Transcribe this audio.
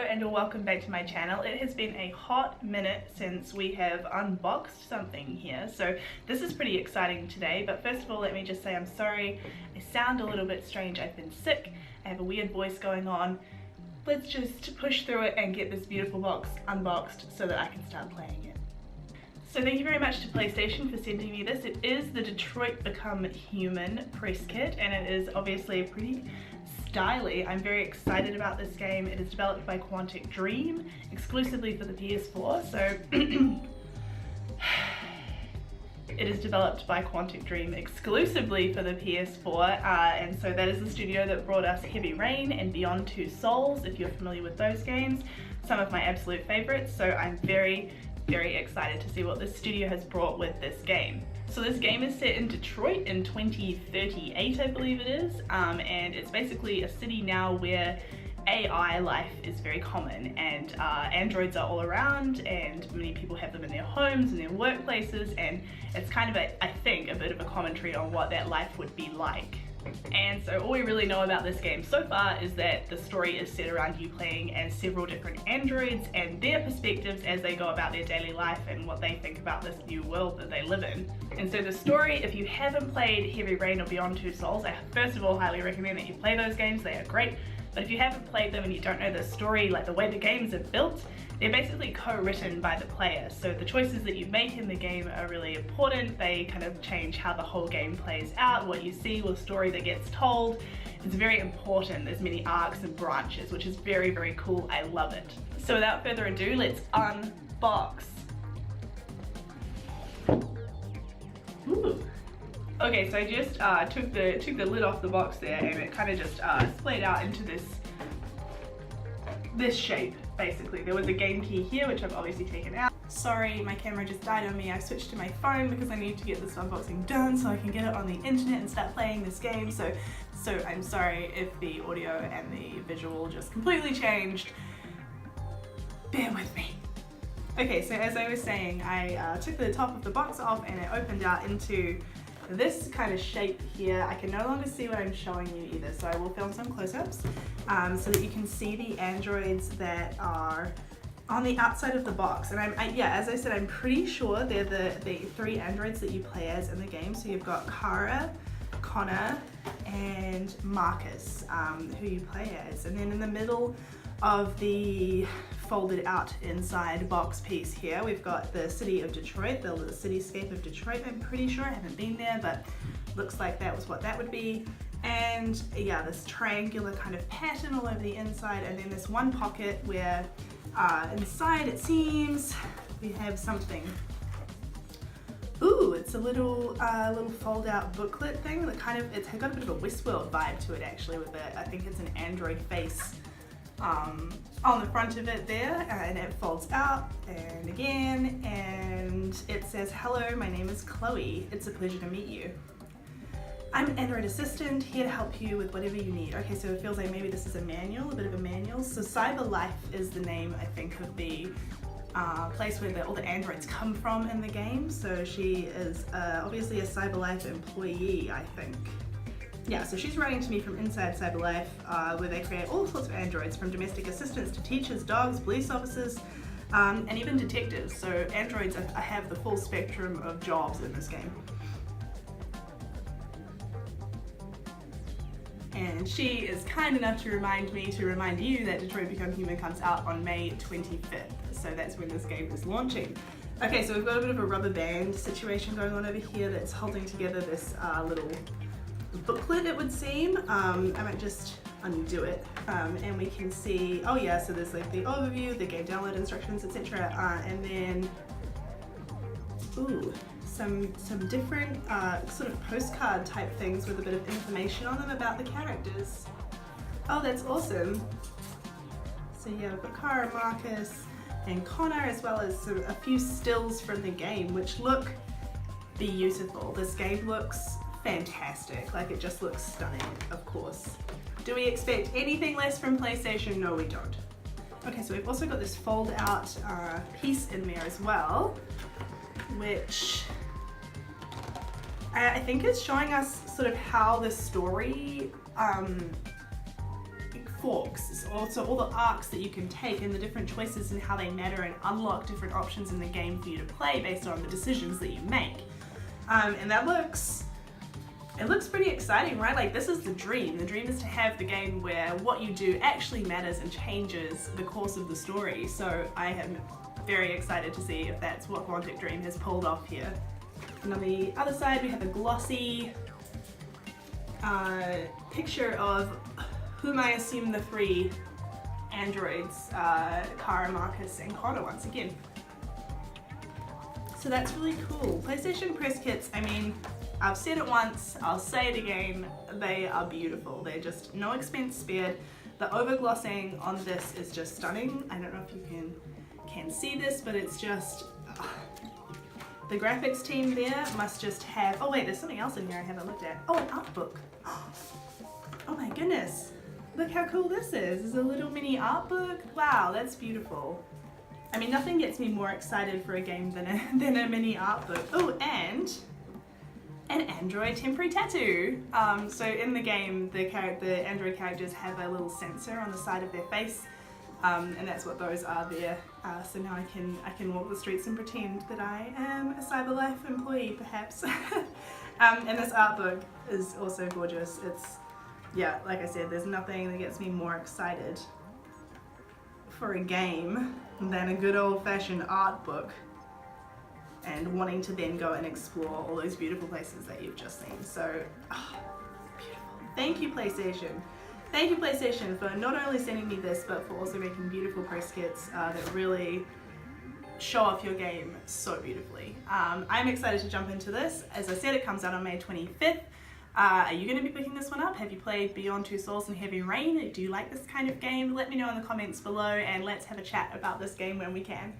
and welcome back to my channel. It has been a hot minute since we have unboxed something here, so this is pretty exciting today. But first of all, let me just say I'm sorry. I sound a little bit strange. I've been sick. I have a weird voice going on. Let's just push through it and get this beautiful box unboxed so that I can start playing it. So thank you very much to PlayStation for sending me this. It is the Detroit Become Human press kit, and it is obviously a pretty stylish. I'm very excited about this game. It is developed by Quantic Dream exclusively for the PS4. So it is developed by Quantic Dream exclusively for the PS4, and so that is the studio that brought us Heavy Rain and Beyond Two Souls, if you're familiar with those games. Some of my absolute favorites, so I'm very excited to see what this studio has brought with this game. So this game is set in Detroit in 2038, I believe it is, and it's basically a city now where AI life is very common, and androids are all around, and many people have them in their homes and their workplaces, and it's kind of I think a bit of a commentary on what that life would be like. And so all we really know about this game so far is that the story is set around you playing as several different androids and their perspectives as they go about their daily life and what they think about this new world that they live in. And so the story, if you haven't played Heavy Rain or Beyond Two Souls, I first of all highly recommend that you play those games. They are great. But if you haven't played them and you don't know the story, like the way the games are built, they're basically co-written by the player. So the choices that you make in the game are really important. They kind of change how the whole game plays out, what you see, the story that gets told. It's very important. There's many arcs and branches, which is very cool. I love it. So without further ado, let's unbox. Ooh. Okay, so I just took the lid off the box there, and it kind of just splayed out into this shape, basically. There was a game key here, which I've obviously taken out. Sorry, my camera just died on me. I switched to my phone because I need to get this unboxing done so I can get it on the internet and start playing this game. So I'm sorry if the audio and the visual just completely changed. Bear with me. Okay, so as I was saying, I took the top of the box off and it opened out into this kind of shape here. I can no longer see what I'm showing you either, so I will film some close-ups so that you can see the androids that are on the outside of the box. And yeah, as I said, I'm pretty sure they're the three androids that you play as in the game. So you've got Kara, Connor, and Marcus, who you play as. And then in the middle of the folded out inside box piece here, we've got the city of Detroit, the cityscape of Detroit. I'm pretty sure, I haven't been there, but looks like that was what that would be. And yeah, this triangular kind of pattern all over the inside, and then this one pocket where inside it seems we have something. Ooh, it's a little fold out booklet thing that kind of, it's got a bit of a Westworld vibe to it actually, with it. I think it's an android face on the front of it there, and it folds out and again, and it says, "Hello, my name is Chloe. It's a pleasure to meet you. I'm an Android assistant here to help you with whatever you need." Okay, so it feels like maybe this is a manual, a bit of a manual. So Cyber Life is the name, I think, of the place where all the androids come from in the game. So she is obviously a Cyber Life employee, I think. Yeah, so she's writing to me from inside CyberLife, where they create all sorts of androids, from domestic assistants to teachers, dogs, police officers, and even detectives. So androids have the full spectrum of jobs in this game. And she is kind enough to remind me to remind you that Detroit Become Human comes out on May 25th. So that's when this game is launching. Okay, so we've got a bit of a rubber band situation going on over here that's holding together this little booklet, it would seem. I might just undo it, and we can see, oh yeah, so there's like the overview, the game download instructions, etc., and then ooh, some different sort of postcard type things with a bit of information on them about the characters. Oh, that's awesome. So yeah, we've got Kara, Marcus, and Connor, as well as a few stills from the game, which look beautiful. This game looks fantastic. Like, it just looks stunning, of course. Do we expect anything less from PlayStation? No, we don't. Okay, so we've also got this fold out piece in there as well, which I think is showing us sort of how the story forks. It's also all the arcs that you can take and the different choices and how they matter and unlock different options in the game for you to play based on the decisions that you make. And that looks pretty exciting, right? Like, this is the dream. The dream is to have the game where what you do actually matters and changes the course of the story. So I am very excited to see if that's what Quantic Dream has pulled off here. And on the other side, we have a glossy picture of whom I assume the three androids, Kara, Marcus, and Connor once again. So that's really cool. PlayStation press kits, I mean, I've said it once, I'll say it again, they are beautiful. They're just no expense spared. The overglossing on this is just stunning. I don't know if you can see this, but it's just, the graphics team there must just have, oh wait, there's something else in here I haven't looked at. Oh, an art book. Oh my goodness. Look how cool this is. It's a little mini art book. Wow, that's beautiful. I mean, nothing gets me more excited for a game than a mini art book. Oh, and an android temporary tattoo. So in the game, the android characters have a little sensor on the side of their face, and that's what those are there. So now I can walk the streets and pretend that I am a CyberLife employee, perhaps. And this art book is also gorgeous. It's, yeah, like I said, there's nothing that gets me more excited for a game than a good old-fashioned art book and wanting to then go and explore all those beautiful places that you've just seen. So, beautiful. Thank you, PlayStation. Thank you, PlayStation, for not only sending me this, but for also making beautiful press kits that really show off your game so beautifully. I'm excited to jump into this. As I said, it comes out on May 25th. Are you going to be picking this one up? Have you played Beyond Two Souls and Heavy Rain? Do you like this kind of game? Let me know in the comments below and let's have a chat about this game when we can.